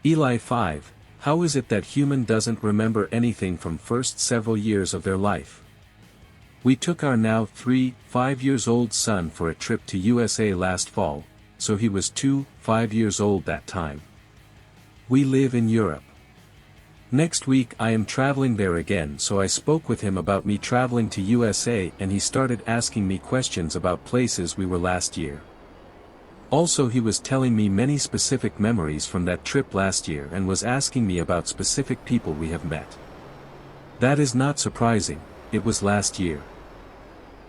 Eli 5, how is it that human doesn't remember anything from first several years of their life? We took our now 5 years old son for a trip to USA last fall, so he was 5 years old that time. We live in Europe. Next week I am traveling there again, so I spoke with him about me traveling to USA and he started asking me questions about places we were last year. Also he was telling me many specific memories from that trip last year and was asking me about specific people we have met. That is not surprising, it was last year.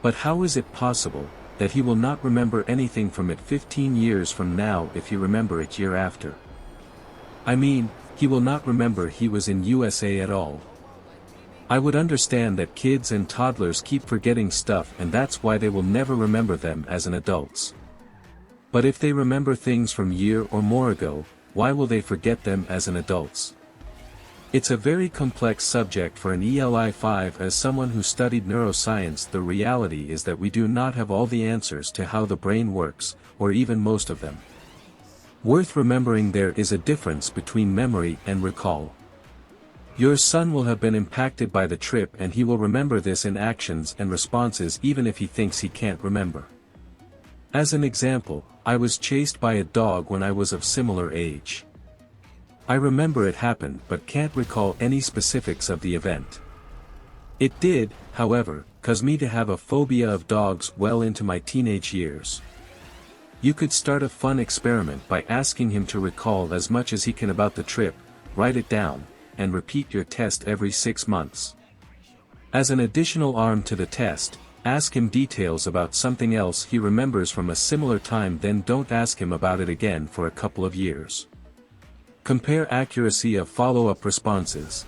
But how is it possible that he will not remember anything from it 15 years from now if he remember it year after? I mean, he will not remember he was in USA at all. I would understand that kids and toddlers keep forgetting stuff and that's why they will never remember them as an adults. But if they remember things from year or more ago, why will they forget them as an adults? It's a very complex subject for an Eli 5. As someone who studied neuroscience, the reality is that we do not have all the answers to how the brain works, or even most of them. Worth remembering, there is a difference between memory and recall. Your son will have been impacted by the trip and he will remember this in actions and responses even if he thinks he can't remember. As an example, I was chased by a dog when I was of similar age. I remember it happened but can't recall any specifics of the event. It did, however, cause me to have a phobia of dogs well into my teenage years. You could start a fun experiment by asking him to recall as much as he can about the trip, write it down, and repeat your test every 6 months. As an additional arm to the test, ask him details about something else he remembers from a similar time, then don't ask him about it again for a couple of years. Compare accuracy of follow-up responses.